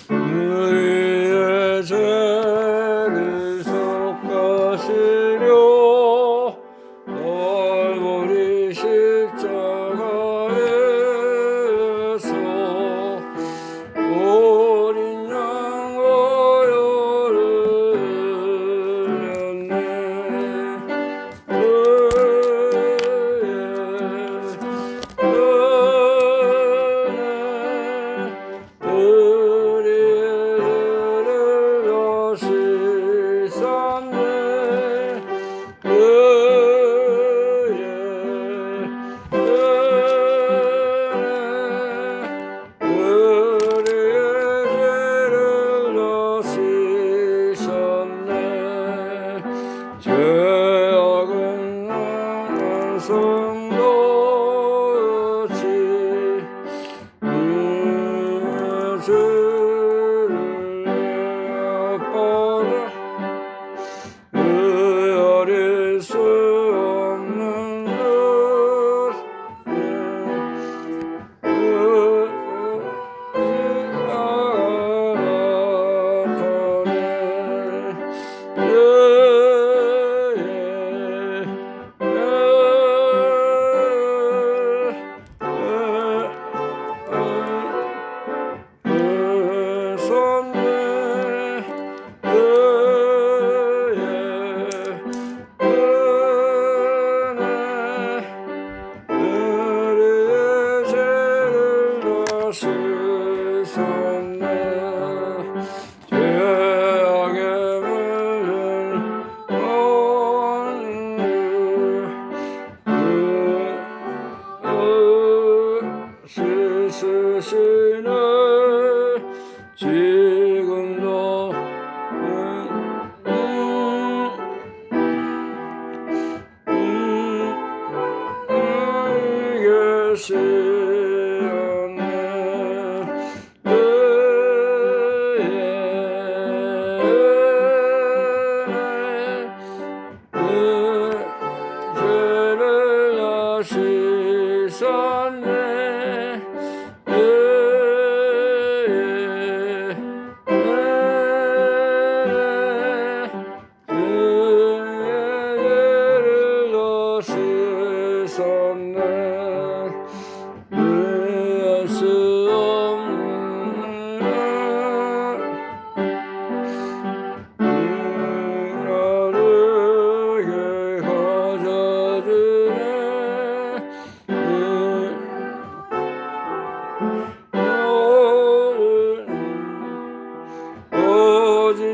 우리의 죄를 속하시려 얼굴이 십자가에서 어린 양어여를 냈네. 죄악은 성도지 죄를 아빠가 헤아릴 수 없는 쓰시네. 지금도 죄를 씻었네.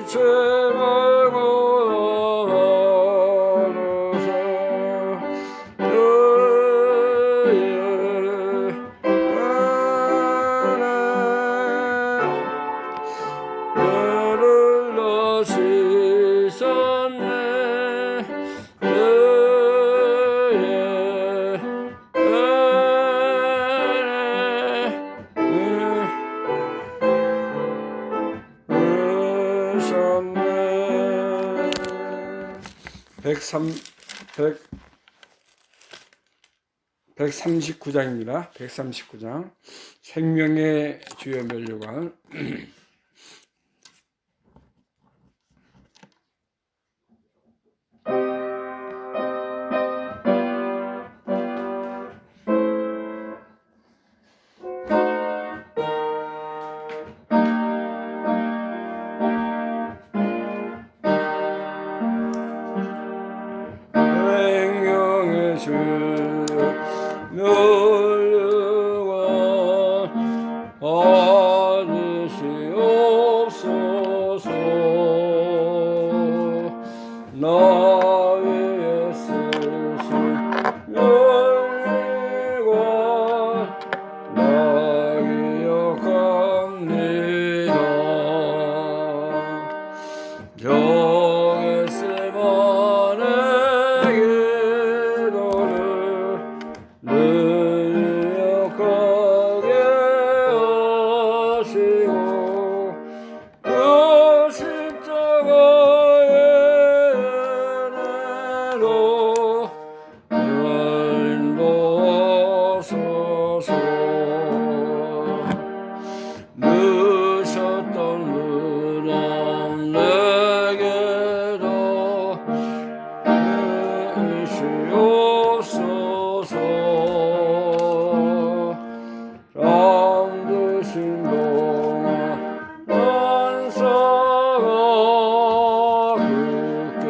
죄 말고 나와서 나를 씻었네. 백삼 139장입니다. 139장 생명의 주요 면류관. 생명의 주요 면류관 받으시옵소서. 나 위에 쓰신 면류관 나 기억합니다. 겟세마네 기도를 늘 기억하게 하시고 하셨던 그런 내게도 주시옵소서. 잠드신 동안 원수가 굳게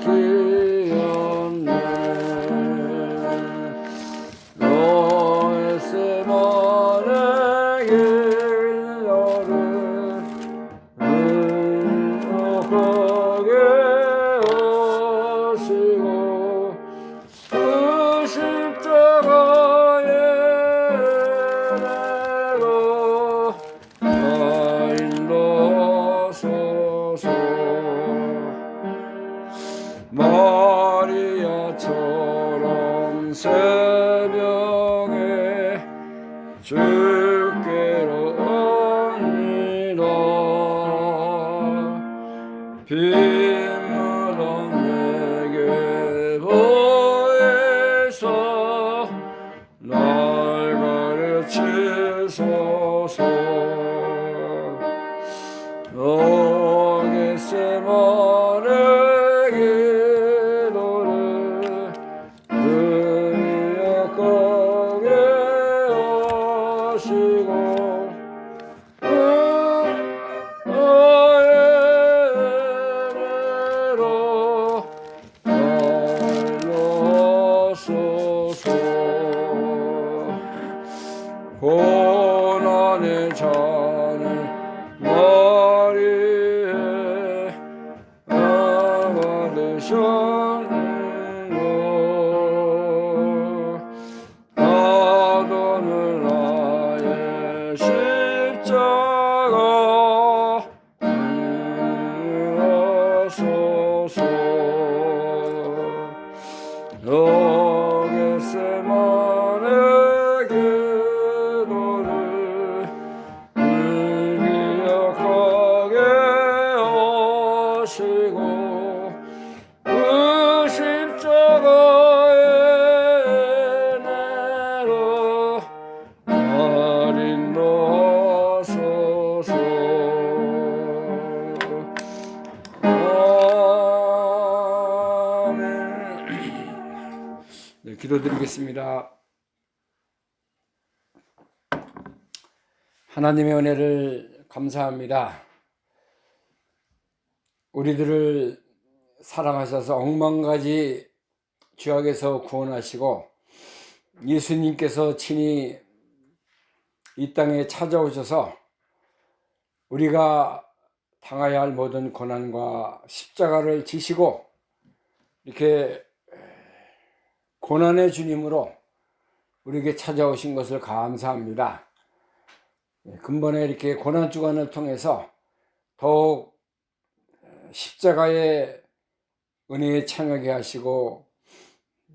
지키었네. 너의 세만의 길로를 행복하게 하시고 그 십자가에 내가 인도하소서. 마리아처럼 새벽에 주께로 옵니다. 빗물은 내게 보이소 날 가르치소서. 겟세마네 기도를 능력하게 하시고 나의 은혜로 날로소서. 고난의 잔을 마리에 받으셨는가. 나도는 나의 십자가 들어서서. 겟세마네 기도를 기억하게 하시고 그 십자가의 은혜로 날 인도하소서. 아멘. 네, 기도드리겠습니다. 하나님의 은혜를 감사합니다. 우리들을 사랑하셔서 억만가지 죄악에서 구원하시고 예수님께서 친히 이 땅에 찾아오셔서 우리가 당해야 할 모든 고난과 십자가를 지시고 이렇게 고난의 주님으로 우리에게 찾아오신 것을 감사합니다. 근본에 이렇게 고난 주간을 통해서 더욱 십자가의 은혜에 참여하게 하시고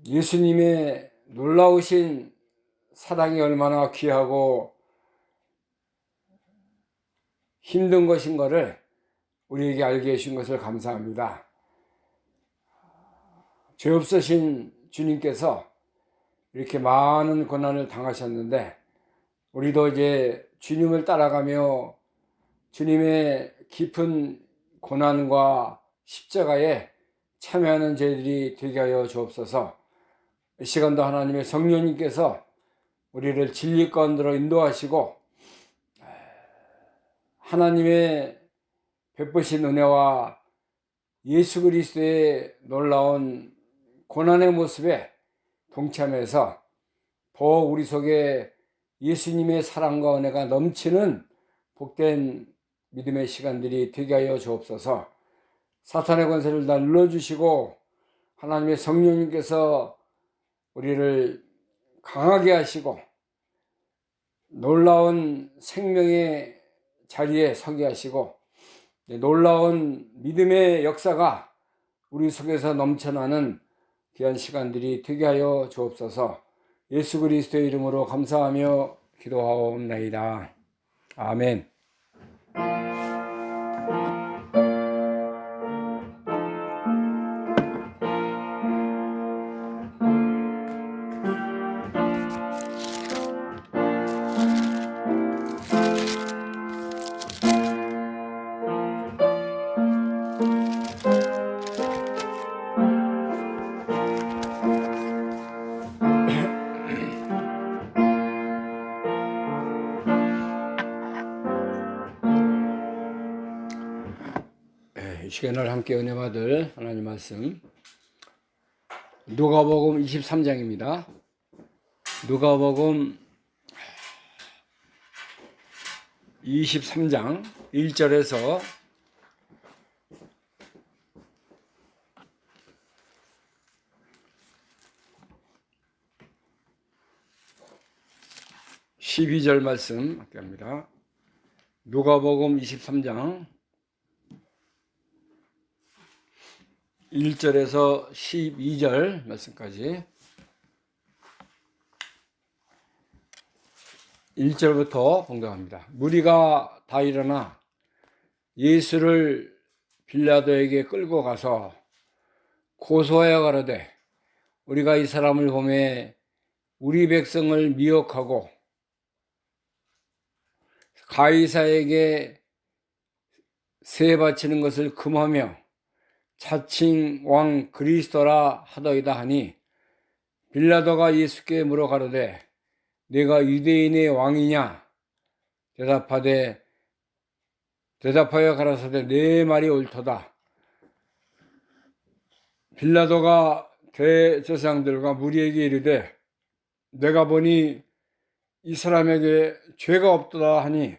예수님의 놀라우신 사랑이 얼마나 귀하고 힘든 것인 것을 우리에게 알게 해주신 것을 감사합니다. 죄 없으신 주님께서 이렇게 많은 고난을 당하셨는데 우리도 이제 주님을 따라가며 주님의 깊은 고난과 십자가에 참여하는 저희들이 되게 하여 주옵소서. 이 시간도 하나님의 성령님께서 우리를 진리 가운데로 인도하시고 하나님의 베푸신 은혜와 예수 그리스도의 놀라운 고난의 모습에 동참해서 더욱 우리 속에 예수님의 사랑과 은혜가 넘치는 복된 믿음의 시간들이 되게 하여 주옵소서. 사탄의 권세를 다 눌러주시고 하나님의 성령님께서 우리를 강하게 하시고 놀라운 생명의 자리에 서게 하시고 놀라운 믿음의 역사가 우리 속에서 넘쳐나는 귀한 시간들이 되게 하여 주옵소서. 예수 그리스도의 이름으로 감사하며 기도하옵나이다. 아멘. 시간을 함께 은혜 받을 하나님 말씀 누가복음 23장입니다. 누가복음 23장 1절에서 12절 말씀 함께 합니다. 누가복음 23장 1절에서 12절 말씀까지 1절부터 봉독합니다. 무리가 다 일어나 예수를 빌라도에게 끌고 가서 고소하여 가로되 우리가 이 사람을 보매 우리 백성을 미혹하고 가이사에게 세 바치는 것을 금하며 자칭 왕 그리스도라 하더이다 하니 빌라도가 예수께 물어 가로되 내가 유대인의 왕이냐 대답하여 가라사대 내 말이 옳도다. 빌라도가 대제사장들과 무리에게 이르되 내가 보니 이 사람에게 죄가 없도다 하니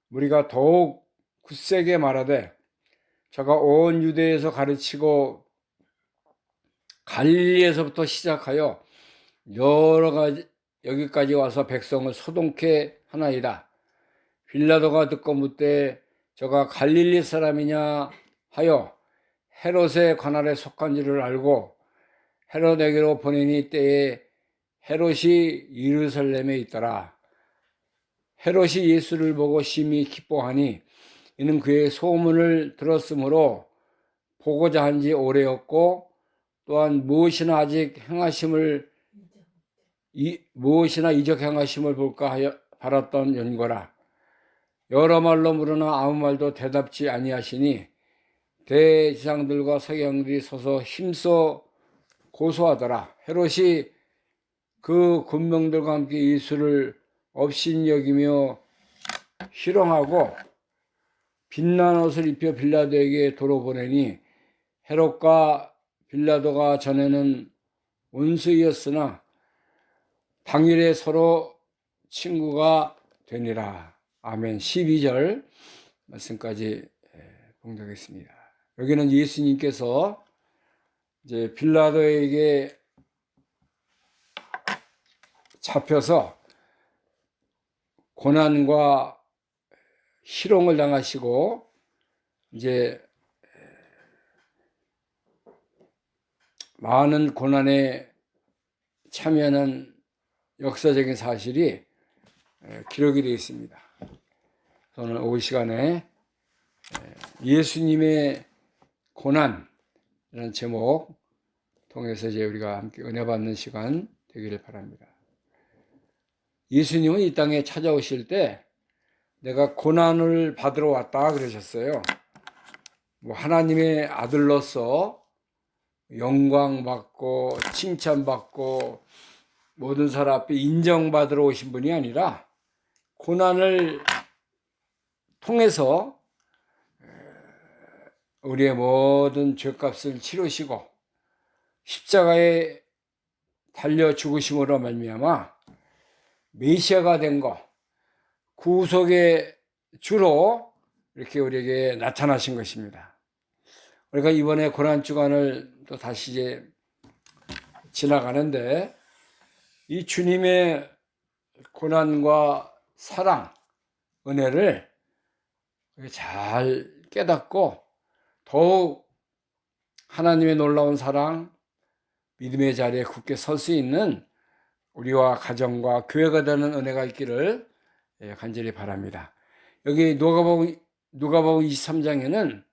무리가 더욱 굳세게 말하되 저가 온 유대에서 가르치고 갈릴리에서부터 시작하여 여러 가지 여기까지 와서 백성을 소동케 하나이다. 빌라도가 듣고 묻되 저가 갈릴리 사람이냐 하여 헤롯의 관할에 속한 줄을 알고 헤롯에게로 보내니 때에 헤롯이 예루살렘에 있더라. 헤롯이 예수를 보고 심히 기뻐하니 이는 그의 소문을 들었으므로 보고자 한 지 오래였고 또한 무엇이나 이적 행하심을 볼까 하여 바랐던 연고라. 여러 말로 물으나 아무 말도 대답지 아니하시니 대지상들과 서기관들이 서서 힘써 고소하더라. 헤롯이 그 군병들과 함께 예수를 업신여기며 희롱하고 빛난 옷을 입혀 빌라도에게 도로 보내니 헤롯과 빌라도가 전에는 원수이었으나 당일에 서로 친구가 되니라. 아멘. 12절 말씀까지 봉독했습니다. 여기는 예수님께서 이제 빌라도에게 잡혀서 고난과 희롱을 당하시고 이제 많은 고난에 참여하는 역사적인 사실이 기록이 되어 있습니다. 오늘 오후 시간에 예수님의 고난이라는 제목 통해서 이제 우리가 함께 은혜 받는 시간 되기를 바랍니다. 예수님은 이 땅에 찾아오실 때 내가 고난을 받으러 왔다 그러셨어요. 하나님의 아들로서 영광받고 칭찬받고 모든 사람 앞에 인정받으러 오신 분이 아니라 고난을 통해서 우리의 모든 죄값을 치르시고 십자가에 달려 죽으심으로 말미암아 메시아가 된 것, 구속의 주로 이렇게 우리에게 나타나신 것입니다. 우리가 이번에 고난주간을 또 다시 이제 지나가는데 이 주님의 고난과 사랑, 은혜를 잘 깨닫고 더욱 하나님의 놀라운 사랑, 믿음의 자리에 굳게 설 수 있는 우리와 가정과 교회가 되는 은혜가 있기를 간절히 바랍니다. 여기 누가복음 23장에는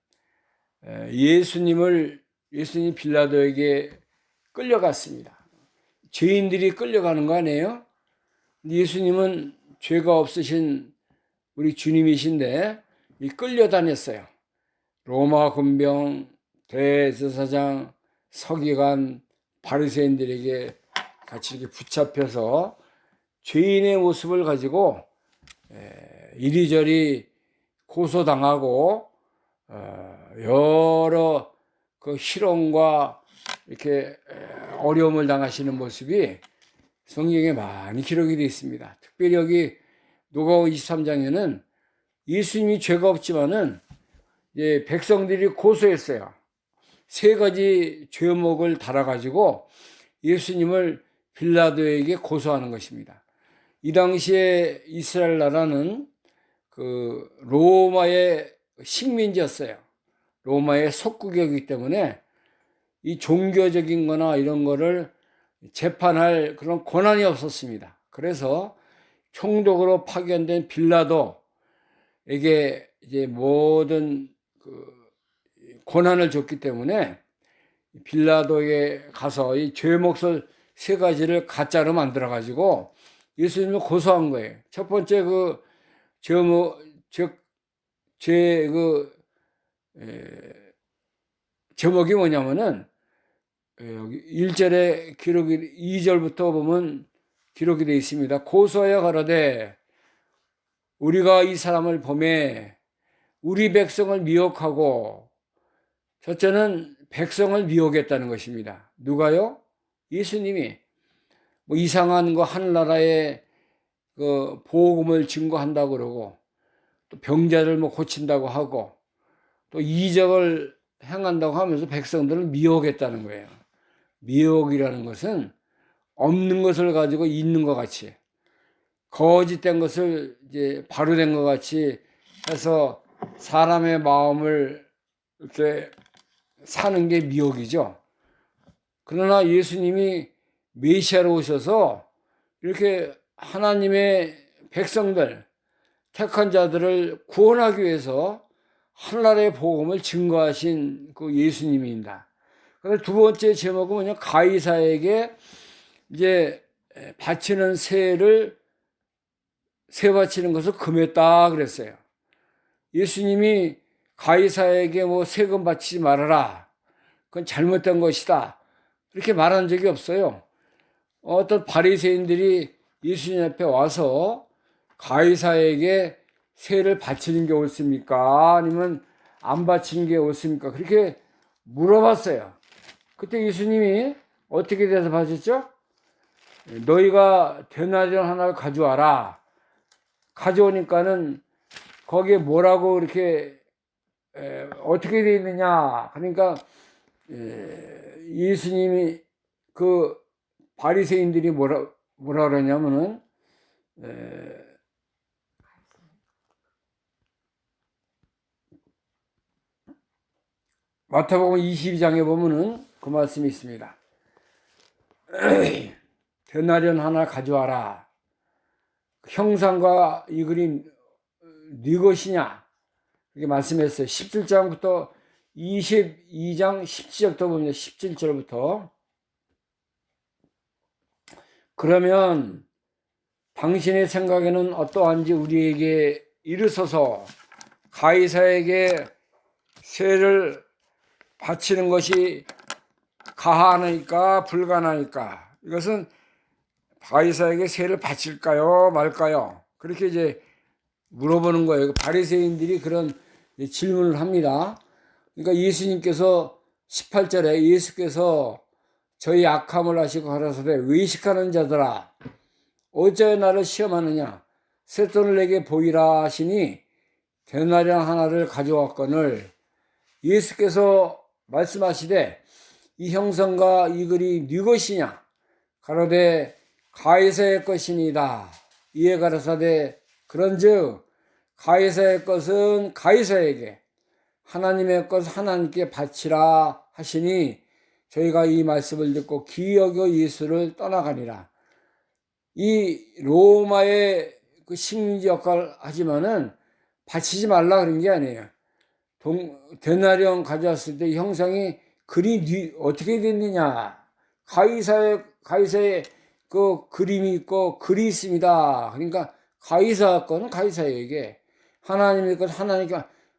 예수님 빌라도에게 끌려갔습니다. 죄인들이 끌려가는 거 아니에요? 예수님은 죄가 없으신 우리 주님이신데 끌려다녔어요. 로마 군병, 대제사장, 서기관, 바리새인들에게 같이 이렇게 붙잡혀서 죄인의 모습을 가지고 이리저리 고소당하고 여러 그 실험과 이렇게 어려움을 당하시는 모습이 성경에 많이 기록이 되어 있습니다. 특별히 여기 누가복음 23장에는 예수님이 죄가 없지만은 백성들이 고소했어요. 세 가지 죄목을 달아가지고 예수님을 빌라도에게 고소하는 것입니다. 이 당시에 이스라엘 나라는 그 로마의 식민지였어요. 로마의 속국이었기 때문에 이 종교적인 거나 이런 거를 재판할 그런 권한이 없었습니다. 그래서 총독으로 파견된 빌라도에게 이제 모든 그 권한을 줬기 때문에 빌라도에 가서 이 죄목설 세 가지를 가짜로 만들어 가지고 예수님을 고소한 거예요. 첫 번째 그 제목 제목이 뭐냐면은 여기 1절에 기록이 2절부터 보면 기록이 되어 있습니다. 고소하여 가로되 우리가 이 사람을 보매 우리 백성을 미혹하고, 첫째는 백성을 미혹했다는 것입니다. 누가요? 예수님이 뭐 이상한 거 하늘나라에 그 복음을 증거한다고 그러고, 또 병자를 뭐 고친다고 하고, 또 이적을 행한다고 하면서 백성들을 미혹했다는 거예요. 미혹이라는 것은 없는 것을 가지고 있는 것 같이, 거짓된 것을 이제 바로된 것 같이 해서 사람의 마음을 이렇게 사는 게 미혹이죠. 그러나 예수님이 메시아로 오셔서 이렇게 하나님의 백성들, 택한 자들을 구원하기 위해서 하늘나라의 복음을 증거하신 그 예수님입니다. 그래서 두 번째 제목은 뭐냐, 가이사에게 이제 바치는 세를 세 바치는 것을 금했다 그랬어요. 예수님이 가이사에게 뭐 세금 바치지 말아라, 그건 잘못된 것이다, 그렇게 말한 적이 없어요. 어떤 바리새인들이 예수님 앞에 와서 가이사에게 세를 바치는 게 옳습니까? 아니면 안 바치는 게 옳습니까? 그렇게 물어봤어요. 그때 예수님이 어떻게 대답하셨죠? 너희가 데나리온 하나를 가져와라. 가져오니까는 거기에 뭐라고 이렇게 어떻게 되어 있느냐. 그러니까 예수님이 그 바리새인들이 뭐라 그러냐면은 마태복음 22장에 보면은 그 말씀이 있습니다. 데나리온 하나 가져와라. 형상과 이 그림 네 것이냐, 이렇게 말씀했어요. 17장부터 22장 17절부터 보면 17절부터 그러면 당신의 생각에는 어떠한지 우리에게 이르소서. 가이사에게 세를 바치는 것이 가하니까 불가하니까, 이것은 가이사에게 세를 바칠까요 말까요? 그렇게 이제 물어보는 거예요. 바리새인들이 그런 질문을 합니다. 그러니까 예수님께서 18절에 예수께서 저희 악함을 아시고 가라사대 외식하는 자들아 어찌하여 나를 시험하느냐, 쇳돈을 내게 보이라 하시니 데나리온 하나를 가져왔거늘, 예수께서 말씀하시되 이 형상과 이 글이 네 것이냐, 가로되 가이사의 것이니이다. 이에 가라사대 그런즉 가이사의 것은 가이사에게, 하나님의 것은 하나님께 바치라 하시니 저희가 이 말씀을 듣고 귀히 여겨 예수를 떠나가니라. 이 로마의 그 식민지 역할을 하지만은 바치지 말라 그런 게 아니에요. 데나리온 가져왔을 때 형상이 글이 어떻게 됐느냐, 가이사의 그 그림이 있고 글이 있습니다. 그러니까 가이사 거는 가이사에게, 하나님의 것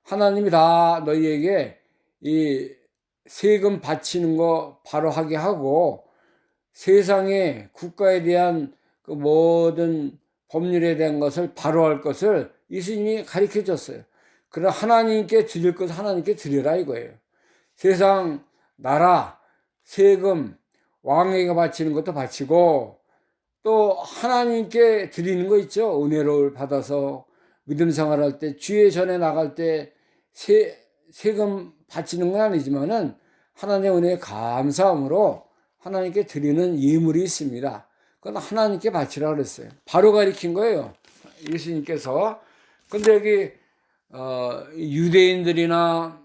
하나님이 다 너희에게 이 세금 바치는 거 바로 하게 하고, 세상의 국가에 대한 그 모든 법률에 대한 것을 바로 할 것을 예수님이 가르쳐 줬어요. 그러나 하나님께 드릴 것을 하나님께 드리라 이거예요. 세상, 나라, 세금, 왕에게 바치는 것도 바치고 또 하나님께 드리는 거 있죠. 은혜를 받아서 믿음 생활할 때, 주의 전에 나갈 때 세금 바치는 건 아니지만은 하나님의 은혜에 감사함으로 하나님께 드리는 예물이 있습니다. 그건 하나님께 바치라 그랬어요. 바로 가리킨 거예요. 예수님께서. 근데 여기 유대인들이나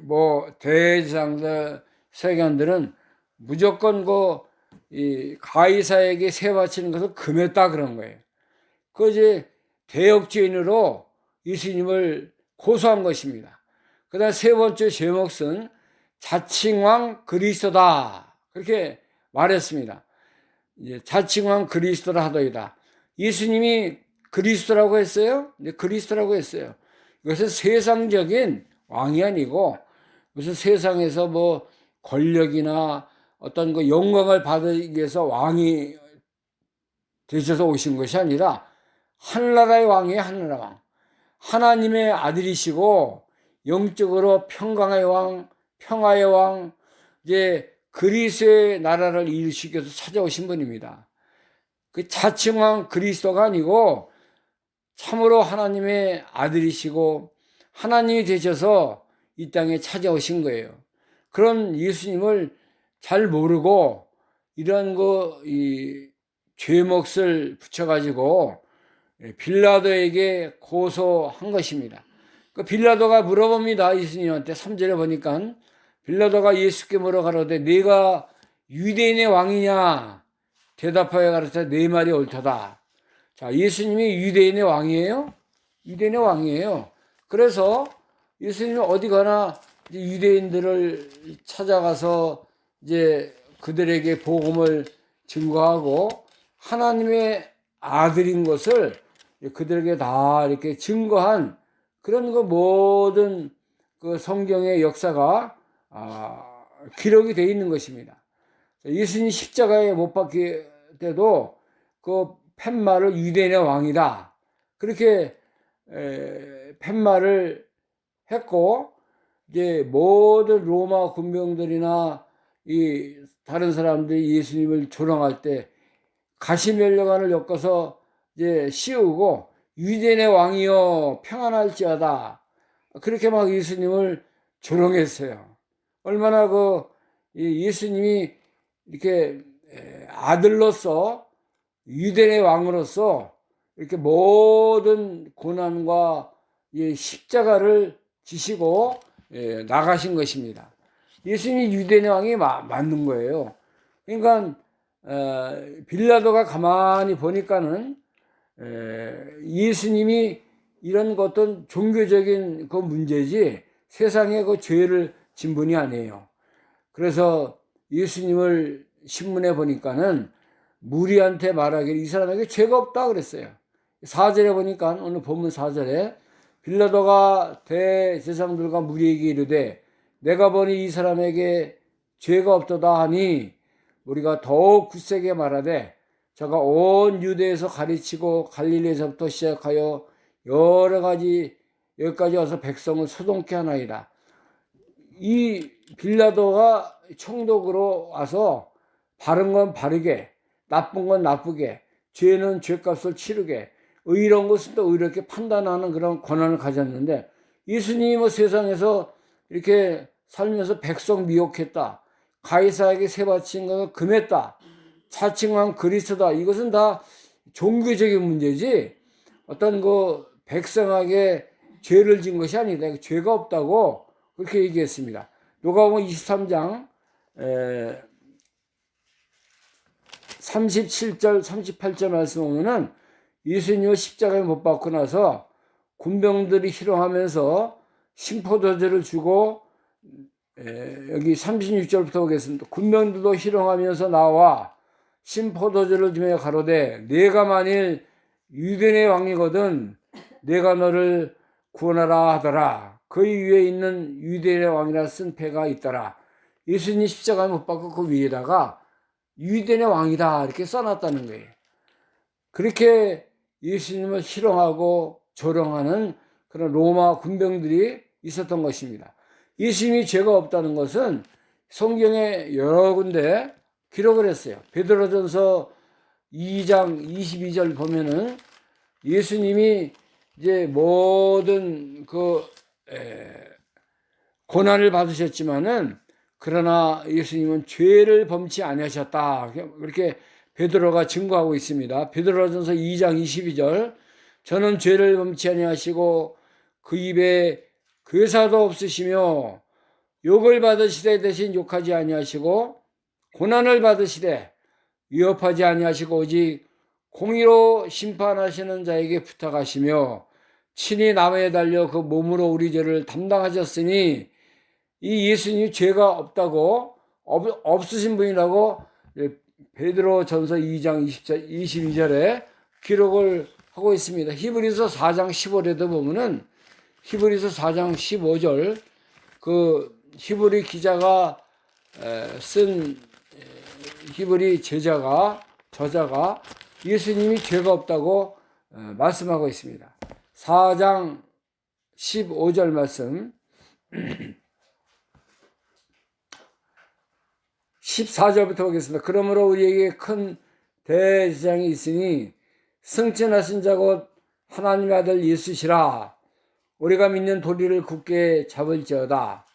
뭐 대제사장들, 세관들은 무조건 이 가이사에게 세 바치는 것을 금했다 그런 거예요. 그 이제 대역죄인으로 예수님을 고소한 것입니다. 그다음 세 번째 제목은 자칭왕 그리스도다 그렇게 말했습니다. 이제 자칭왕 그리스도라 하더이다. 예수님이 그리스도라고 했어요? 네, 그리스도라고 했어요. 이것은 세상적인 왕이 아니고 무슨 세상에서 뭐 권력이나 어떤 그 영광을 받기 위해서 왕이 되셔서 오신 것이 아니라 하늘나라의 왕이에요. 하늘나라 왕. 하나님의 아들이시고 영적으로 평강의 왕, 평화의 왕, 이제 그리스도의 나라를 이루시기 위해서 찾아오신 분입니다. 그 자칭왕 그리스도가 아니고 참으로 하나님의 아들이시고 하나님이 되셔서 이 땅에 찾아오신 거예요. 그런 예수님을 잘 모르고 이런 이 죄목을 붙여가지고 빌라도에게 고소한 것입니다. 그 빌라도가 물어봅니다. 예수님한테 3절에 보니까 빌라도가 예수께 물어가로되 네가 유대인의 왕이냐? 대답하여 가로되 네 말이 옳도다. 자, 예수님이 유대인의 왕이에요? 유대인의 왕이에요. 그래서 예수님이 어디 가나 유대인들을 찾아가서 이제 그들에게 복음을 증거하고 하나님의 아들인 것을 그들에게 다 이렇게 증거한 그런 모든 그 성경의 역사가 기록이 되어 있는 것입니다. 예수님 십자가에 못 박힐 때도 그 팻말을 유대인의 왕이다 그렇게 팻말을 했고 이제 모든 로마 군병들이나 이 다른 사람들이 예수님을 조롱할 때 가시면류관을 엮어서 이제 씌우고 유대인의 왕이여 평안할지어다 그렇게 막 예수님을 조롱했어요. 얼마나 예수님이 이렇게 아들로서 유대인의 왕으로서 이렇게 모든 고난과 십자가를 지시고 나가신 것입니다. 예수님이 유대인의 왕이 맞는 거예요. 그러니까 빌라도가 가만히 보니까는 예수님이 이런 것은 종교적인 그 문제지 세상의 그 죄를 진 분이 아니에요. 그래서 예수님을 신문에 보니까는 무리한테 말하기를 이 사람에게 죄가 없다 그랬어요. 4절에 보니까 오늘 본문 4절에 빌라도가 대제사장들과 무리에게 이르되 내가 보니 이 사람에게 죄가 없도다 하니 우리가 더욱 굳세게 말하되 저가 온 유대에서 가르치고 갈릴리에서부터 시작하여 여러 가지 여기까지 와서 백성을 소동케 하나이다. 이 빌라도가 총독으로 와서 바른 건 바르게 나쁜 건 나쁘게 죄는 죄값을 치르게 의로운 것은 또 의롭게 판단하는 그런 권한을 가졌는데 예수님이 세상에서 이렇게 살면서 백성 미혹했다. 가이사에게 세 바친 것을 금했다. 자칭왕 그리스도다. 이것은 다 종교적인 문제지 어떤 백성에게 죄를 진 것이 아니다. 죄가 없다고 그렇게 얘기했습니다. 누가복음 23장 37절 38절 말씀 보면은 예수님이 십자가에 못 박고 나서 군병들이 희롱하면서 신포도주를 주고 여기 36절부터 보겠습니다. 군병들도 희롱하면서 나와 신포도주를 주며 가로되 네가 만일 유대인의 왕이거든 내가 너를 구원하라 하더라. 그 위에 있는 유대인의 왕이라 쓴 패가 있더라. 예수님 십자가에 못 박고 그 위에다가 유대인의 왕이다 이렇게 써놨다는 거예요. 그렇게 예수님을 희롱하고 조롱하는 그런 로마 군병들이 있었던 것입니다. 예수님이 죄가 없다는 것은 성경에 여러 군데 기록을 했어요. 베드로전서 2장 22절 보면은 예수님이 이제 모든 고난을 받으셨지만은 그러나 예수님은 죄를 범치 아니하셨다. 그렇게 베드로가 증거하고 있습니다. 베드로전서 2장 22절 저는 죄를 범치 아니하시고 그 입에 괴사도 없으시며 욕을 받으시되 대신 욕하지 아니하시고 고난을 받으시되 위협하지 아니하시고 오직 공의로 심판하시는 자에게 부탁하시며 친히 나무에 달려 그 몸으로 우리 죄를 담당하셨으니 이 예수님이 죄가 없다고 없으신 분이라고 베드로전서 2장 22절에 기록을 하고 있습니다. 히브리서 4장 15절에도 보면은 히브리서 4장 15절 그 히브리 기자가 쓴 히브리 저자가 예수님이 죄가 없다고 말씀하고 있습니다. 4장 15절 말씀 14절부터 보겠습니다. 그러므로 우리에게 큰 대제사장이 있으니 승천하신 자 곧 하나님의 아들 예수시라. 우리가 믿는 도리를 굳게 잡을지어다.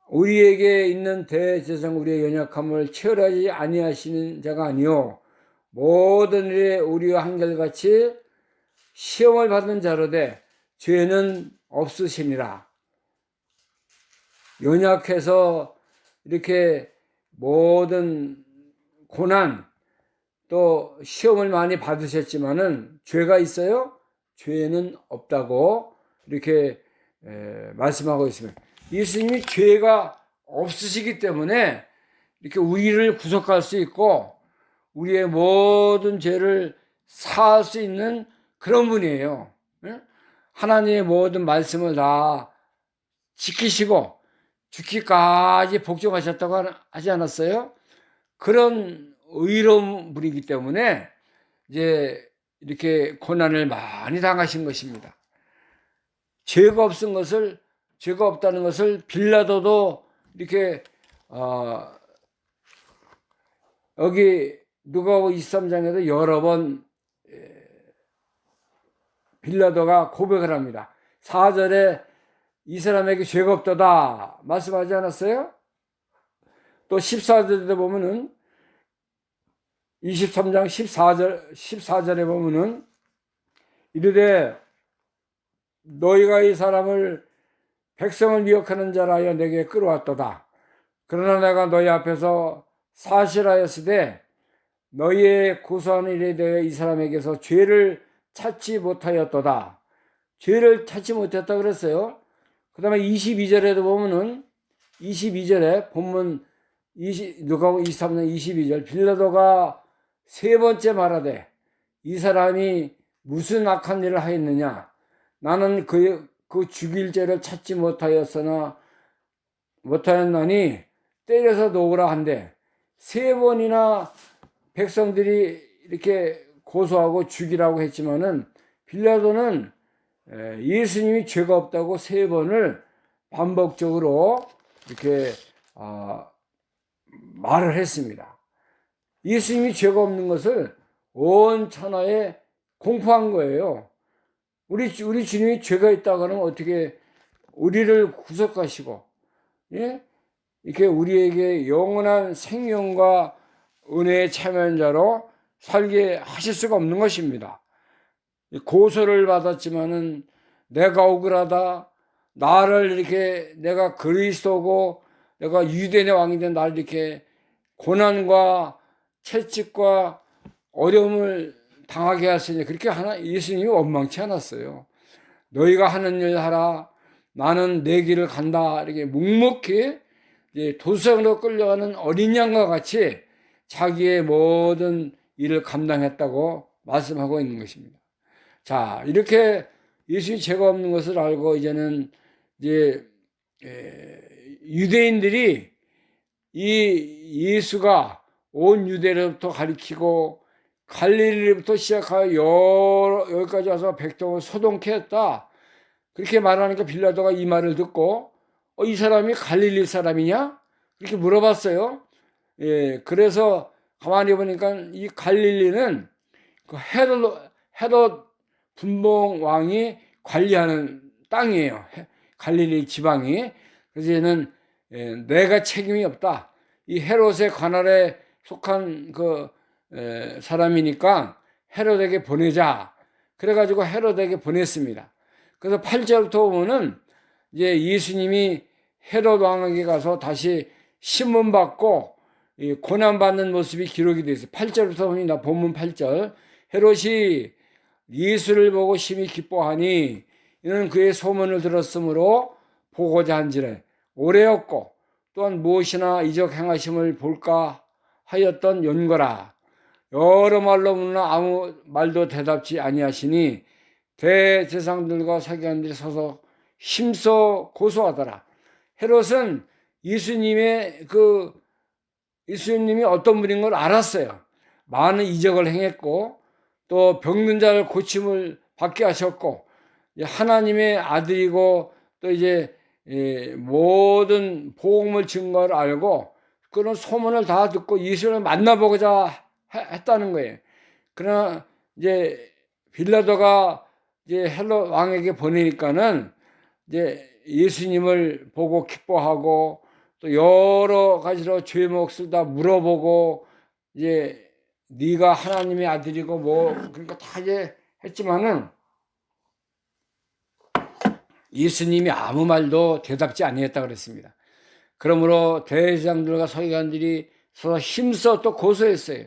우리에게 있는 대제사장 우리의 연약함을 체험하지 아니하시는 자가 아니요 모든 일에 우리와 한결같이 시험을 받은 자로되 죄는 없으시니라. 연약해서 이렇게 모든 고난 또 시험을 많이 받으셨지만은 죄가 있어요? 죄는 없다고 이렇게 말씀하고 있습니다. 예수님이 죄가 없으시기 때문에 이렇게 우리를 구속할 수 있고 우리의 모든 죄를 사할 수 있는 그런 분이에요. 하나님의 모든 말씀을 다 지키시고 죽기까지 복종하셨다고 하지 않았어요? 그런 의로운 분이기 때문에 이제 이렇게 고난을 많이 당하신 것입니다. 죄가 없다는 것을 빌라도도 이렇게 여기 누가복음 23장에도 여러 번 빌라도가 고백을 합니다. 4절에 이 사람에게 죄가 없도다 말씀하지 않았어요? 또 14절에 보면은 23장 14절에 보면은 이르되 너희가 이 사람을 백성을 미혹하는 자라 하여 내게 끌어왔도다. 그러나 내가 너희 앞에서 사실하였으되 너희의 고소하는 일에 대해 이 사람에게서 죄를 찾지 못하였도다. 죄를 찾지 못했다 그랬어요. 그 다음에 22절에도 보면은 22절에 본문 누가복음 23장 22절 빌라도가 세 번째 말하되 이 사람이 무슨 악한 일을 하였느냐 나는 그 죽일 죄를 찾지 못하였나니 때려서 놓으라 한데 세 번이나 백성들이 이렇게 고소하고 죽이라고 했지만은 빌라도는 예수님이 죄가 없다고 세 번을 반복적으로 이렇게 말을 했습니다. 예수님이 죄가 없는 것을 온 천하에 공포한 거예요. 우리 주님이 죄가 있다고 하면 어떻게 우리를 구속하시고 이렇게 우리에게 영원한 생명과 은혜의 참여한 자로 살게 하실 수가 없는 것입니다. 고소를 받았지만은 내가 억울하다, 나를 이렇게 내가 그리스도고 내가 유대인의 왕이 된 나를 이렇게 고난과 채찍과 어려움을 당하게 하시니 그렇게 예수님이 원망치 않았어요. 너희가 하는 일 하라, 나는 내 길을 간다. 이렇게 묵묵히 도수장으로 끌려가는 어린 양과 같이 자기의 모든 일을 감당했다고 말씀하고 있는 것입니다. 자, 이렇게 예수님이 죄가 없는 것을 알고 이제는 유대인들이 이 예수가 온 유대로부터 가리키고 갈릴리부터 시작하여 여기까지 와서 백성을 소동케 했다. 그렇게 말하니까 빌라도가 이 말을 듣고 이 사람이 갈릴리 사람이냐? 그렇게 물어봤어요. 예, 그래서 가만히 보니까 이 갈릴리는 그 헤롯 분봉 왕이 관리하는 땅이에요. 갈릴리 지방이. 그래서 얘는 내가 책임이 없다. 이 헤롯의 관할에 속한 그 사람이니까 헤롯에게 보내자. 그래가지고 헤롯에게 보냈습니다. 그래서 8절부터 보면은 이제 예수님이 헤롯 왕에게 가서 다시 신문받고 고난받는 모습이 기록이 되어 있어요. 8절부터 보면 본문 8절. 헤롯이 예수를 보고 심히 기뻐하니 이는 그의 소문을 들었으므로 보고자 한지래 오래였고 또한 무엇이나 이적 행하심을 볼까 하였던 연거라. 여러 말로 묻나 아무 말도 대답지 아니하시니 대제사장들과 서기관들이 서서 힘써 고소하더라. 헤롯은 예수님이 어떤 분인 걸 알았어요. 많은 이적을 행했고 또 병든 자를 고침을 받게 하셨고 하나님의 아들이고 또 이제 모든 복음을 증거를 알고 그런 소문을 다 듣고 예수를 만나보고자 했다는 거예요. 그러나 이제 빌라도가 이제 헤롯 왕에게 보내니까는 이제 예수님을 보고 기뻐하고 또 여러 가지로 죄 몫을 다 물어보고 이제 네가 하나님의 아들이고 뭐 그러니까 다 이제 했지만은 예수님이 아무 말도 대답지 아니했다 그랬습니다. 그러므로 대제사장들과 서기관들이 서로 힘써 또 고소했어요.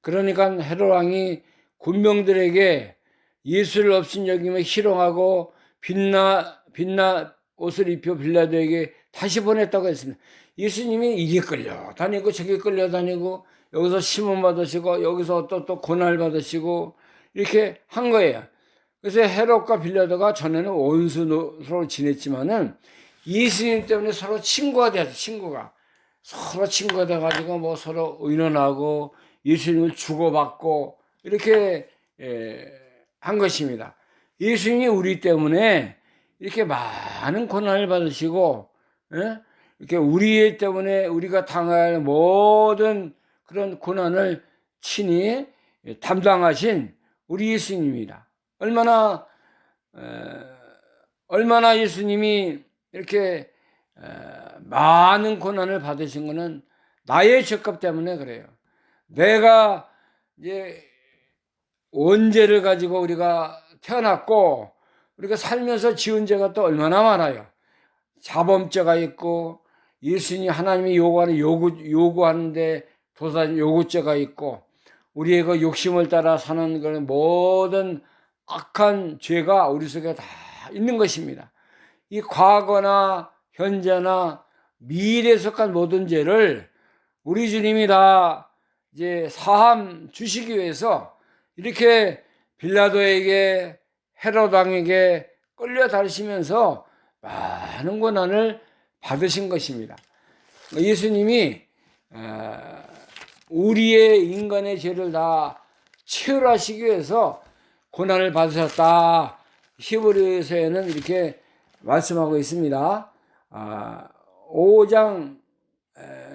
그러니까 헤롯 왕이 군병들에게 예수를 없인 여기며 희롱하고 빛나 옷을 입혀 빌라도에게 다시 보냈다고 했습니다. 예수님이 이리 끌려다니고 저기 끌려다니고 여기서 시험 받으시고 여기서 또 고난을 받으시고 이렇게 한 거예요. 그래서 헤롯과 빌라도가 전에는 원수로 지냈지만은 예수님 때문에 서로 친구가 돼서 서로 친구가 돼가지고 뭐 서로 의논하고 예수님을 주고받고 이렇게 한 것입니다. 예수님이 우리 때문에 이렇게 많은 고난을 받으시고 이렇게 우리 때문에 우리가 당할 모든 그런 고난을 친히 담당하신 우리 예수님입니다. 얼마나 예수님이 이렇게 많은 고난을 받으신 것은 나의 죄값 때문에 그래요. 내가 이제 원죄를 가지고 우리가 태어났고 우리가 살면서 지은 죄가 또 얼마나 많아요. 자범죄가 있고 예수님이 하나님이 요구하는데 도사진 요구죄가 있고 우리의 그 욕심을 따라 사는 그런 모든 악한 죄가 우리 속에 다 있는 것입니다. 이 과거나 현재나 미래에 속한 모든 죄를 우리 주님이 다 이제 사함 주시기 위해서 이렇게 빌라도에게 헤롯 왕에게 끌려다니시면서 많은 고난을 받으신 것입니다. 예수님이 우리의 인간의 죄를 다 체결하시기 위해서 고난을 받으셨다. 히브리서에는 이렇게 말씀하고 있습니다. 5장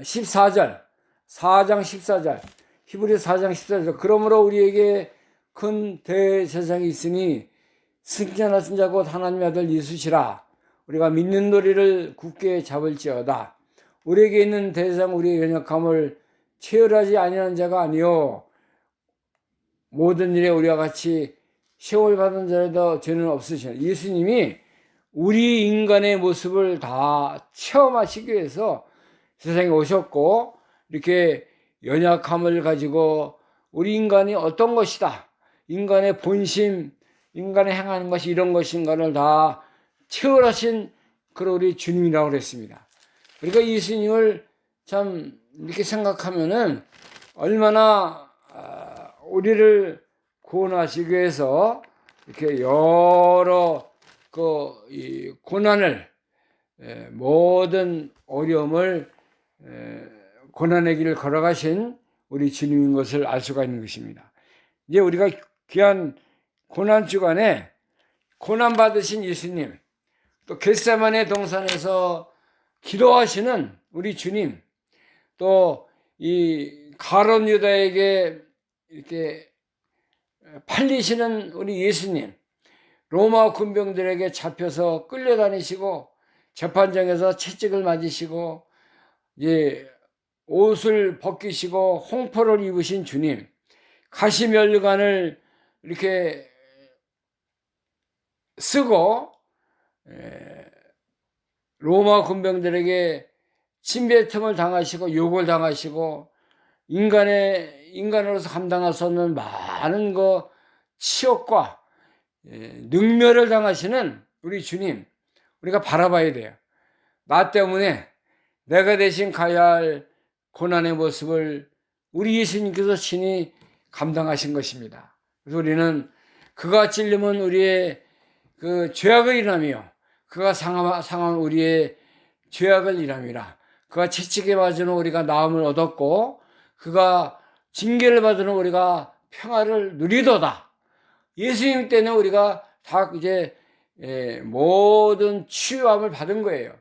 14절, 4장 14절, 히브리서 4장 14절. 그러므로 우리에게 큰 대제사장이 있으니 승천하신 자 곧 하나님의 아들 예수시라. 우리가 믿는 도리를 굳게 잡을지어다. 우리에게 있는 대제사장 우리의 연약함을 체열하지 아니하는 자가 아니요 모든 일에 우리와 같이 시험을 받은 자라도 죄는 없으시네. 예수님이 우리 인간의 모습을 다 체험하시기 위해서 세상에 오셨고 이렇게 연약함을 가지고 우리 인간이 어떤 것이다. 인간의 본심, 인간의 행하는 것이 이런 것인가를 다 체험하신 그런 우리 주님이라고 그랬습니다. 그러니까 예수님을 참 이렇게 생각하면은 얼마나 우리를 구원하시기 위해서 이렇게 여러 이 고난을 모든 어려움을 고난의 길을 걸어가신 우리 주님인 것을 알 수가 있는 것입니다. 이제 우리가 귀한 고난 주간에 고난 받으신 예수님 또 겟세마네 동산에서 기도하시는 우리 주님, 또 이 가룟 유다에게 이렇게 팔리시는 우리 예수님, 로마 군병들에게 잡혀서 끌려다니시고 재판장에서 채찍을 맞으시고 이제 옷을 벗기시고 홍포를 입으신 주님, 가시면류관을 이렇게 쓰고 로마 군병들에게 침뱉음을 당하시고 욕을 당하시고 인간으로서 감당할 수 없는 많은 치욕과 능멸을 당하시는 우리 주님, 우리가 바라봐야 돼요. 나 때문에 내가 대신 가야 할 고난의 모습을 우리 예수님께서 친히 감당하신 것입니다. 그래서 우리는 그가 찔림은 우리의 그 죄악을 일하며 그가 상한 우리의 죄악을 일함이라. 그가 채찍에 맞으는 우리가 나음을 얻었고 그가 징계를 받으는 우리가 평화를 누리도다. 예수님 때는 우리가 다 이제 모든 치유함을 받은 거예요.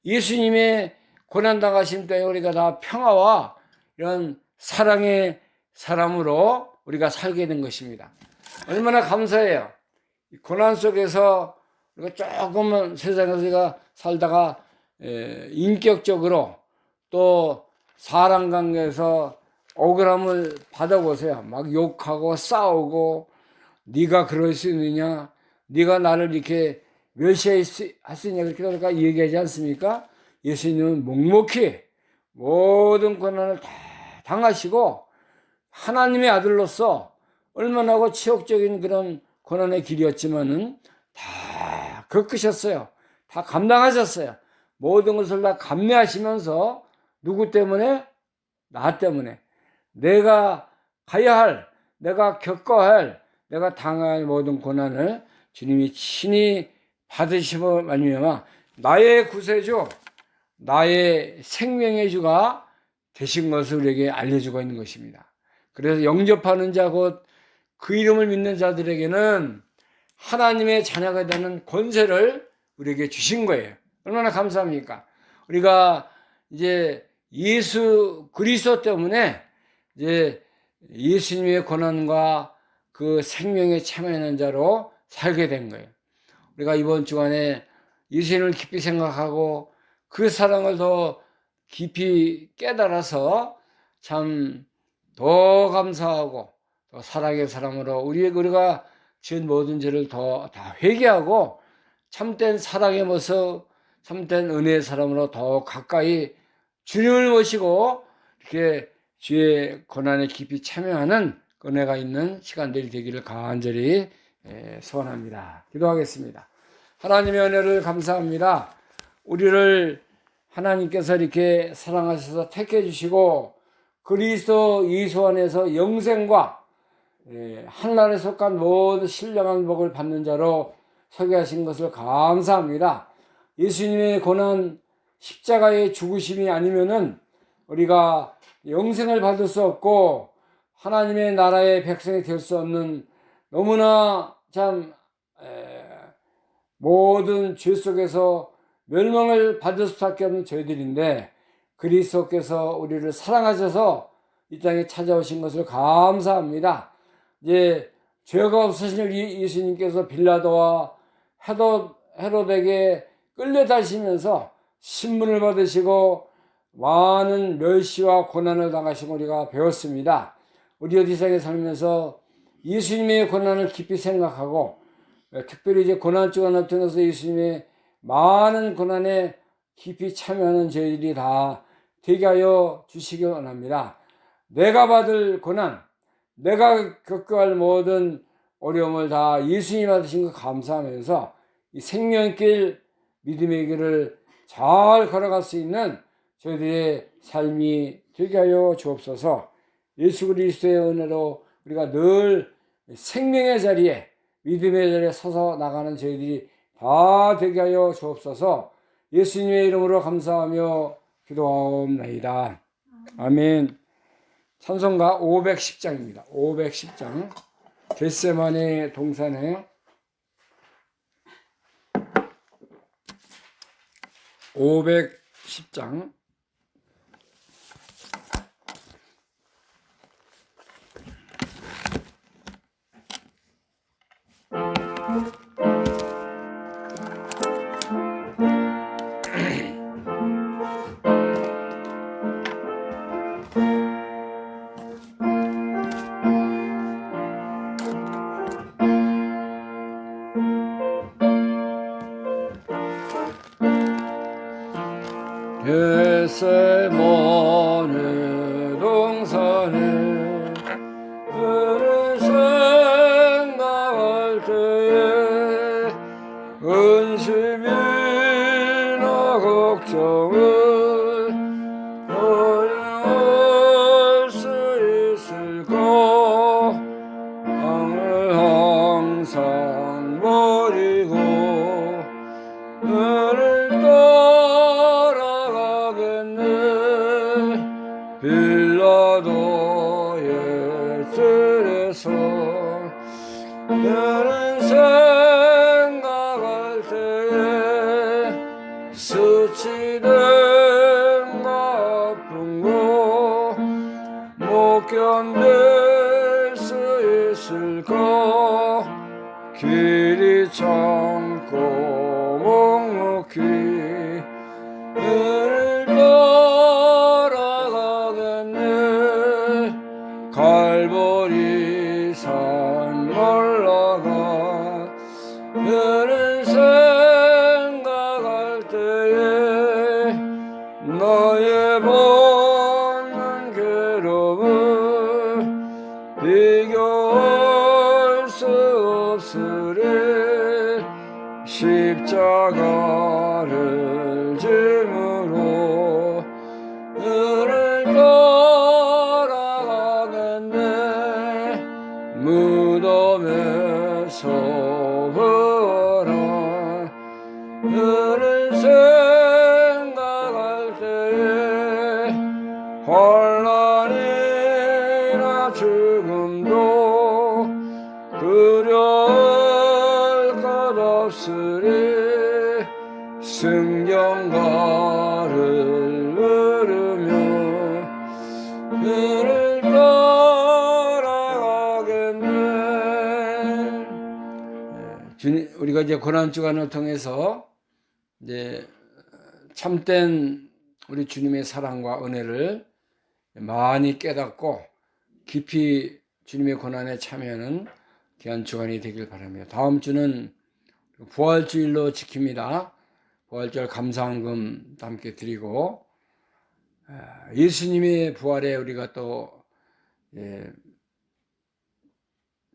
예수님의 고난당하심 때문에 우리가 다 평화와 이런 사랑의 사람으로 우리가 살게 된 것입니다. 얼마나 감사해요. 고난 속에서 우리가 조금은 세상에서 우리가 살다가 인격적으로 또 사람 관계에서 억울함을 받아보세요. 막 욕하고 싸우고 네가 그럴 수 있느냐, 네가 나를 이렇게 멸시할 수 있냐, 그렇게 우리가 얘기하지 않습니까? 예수님은 묵묵히 모든 고난을 다 당하시고 하나님의 아들로서 얼마나 치욕적인 그런 고난의 길이었지만은 다 겪으셨어요. 다 감당하셨어요. 모든 것을 다 감내하시면서 누구 때문에? 나 때문에. 내가 가야 할, 내가 겪어야 할, 내가 당할 모든 고난을 주님이 친히 받으시고 말미암아 나의 구세주, 나의 생명의 주가 되신 것을 우리에게 알려주고 있는 것입니다. 그래서 영접하는 자, 곧 그 이름을 믿는 자들에게는 하나님의 자녀가 되는 권세를 우리에게 주신 거예요. 얼마나 감사합니까? 우리가 이제 예수 그리스도 때문에 이제 예수님의 고난과 그 생명에 참여하는 자로 살게 된 거예요. 우리가 이번 주간에 예수님을 깊이 생각하고 그 사랑을 더 깊이 깨달아서 참 더 감사하고 더 사랑의 사람으로 우리가 지은 모든 죄를 다 회개하고 참된 사랑의 모습, 참된 은혜의 사람으로 더 가까이 주님을 모시고 이렇게 주의 고난에 깊이 참여하는 은혜가 있는 시간들이 되기를 간절히 소원합니다. 기도하겠습니다. 하나님의 은혜를 감사합니다. 우리를 하나님께서 이렇게 사랑하셔서 택해 주시고 그리스도 예수 안에서 영생과 하늘나라에 속한 모든 신령한 복을 받는 자로 서게 하신 것을 감사합니다. 예수님의 고난 십자가의 죽으심이 아니면은 우리가 영생을 받을 수 없고 하나님의 나라의 백성이 될 수 없는 너무나 참 모든 죄 속에서 멸망을 받을 수밖에 없는 저희들인데 그리스도께서 우리를 사랑하셔서 이 땅에 찾아오신 것을 감사합니다. 이제 죄가 없으신 우리 예수님께서 빌라도와 헤롯에게 끌려다니시면서 신문을 받으시고 많은 멸시와 고난을 당하시고 우리가 배웠습니다. 우리 어디 세상에 살면서 예수님의 고난을 깊이 생각하고 특별히 이제 고난주간 나타나서 예수님의 많은 고난에 깊이 참여하는 저희들이 다 되게 하여 주시기 원합니다. 내가 받을 고난, 내가 겪어야 할 모든 어려움을 다 예수님이 받으신 것 감사하면서 이 생명길, 믿음의 길을 잘 걸어갈 수 있는 저희들의 삶이 되게 하여 주옵소서. 예수 그리스도의 은혜로 우리가 늘 생명의 자리에, 믿음의 자리에 서서 나가는 저희들이 다 되게 하여 주옵소서. 예수님의 이름으로 감사하며 기도하옵나이다. 아멘. 찬송가 510장입니다. 510장. 겟세마네 동산에 510장 겟세마네 동산에 너를 생각할 때에 근심이나 걱정을 너는 할 수 있을까? 땅을 항상 버리고 너를 빌라도의 뜰에서 너는 생각할 때에 스치된 아픈 거 못 견딜 수 있을까? 길이 참고 묵묵히 갈보리 산 올라가 너를 생각할 때에 너의 벗는 괴로움을 비교할 수 없으리 십자가를 짐으로 너를 무덤에서 부활한 너를 생각할 때에 환난이나 죽음도 두려울 것 없으리 승경가를 부르며 너를 우리가 이제 고난 주간을 통해서 이제 참된 우리 주님의 사랑과 은혜를 많이 깨닫고 깊이 주님의 고난에 참여하는 귀한 주간이 되길 바랍니다. 다음 주는 부활주일로 지킵니다. 부활절 감사헌금 함께 드리고 예수님의 부활에 우리가 또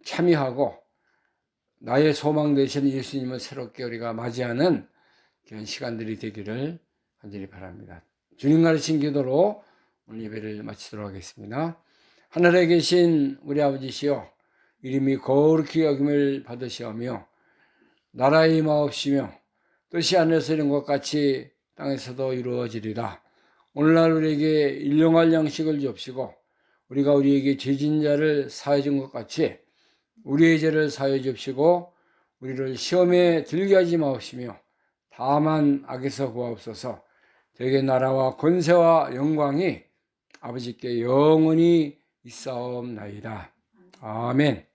참여하고 나의 소망 되시는 예수님을 새롭게 우리가 맞이하는 그런 시간들이 되기를 간절히 바랍니다. 주님 가르친 기도로 오늘 예배를 마치도록 하겠습니다. 하늘에 계신 우리 아버지시여 이름이 거룩히 여김을 받으시오며 나라의 임하옵시며 뜻이 하늘에서 이룬 것 같이 땅에서도 이루어지리라. 오늘날 우리에게 일용할 양식을 주옵시고 우리가 우리에게 죄진 자를 사해 준 것 같이 우리의 죄를 사해 주옵시고 우리를 시험에 들게 하지 마옵시며 다만 악에서 구하옵소서. 대개 나라와 권세와 영광이 아버지께 영원히 있사옵나이다. 아멘.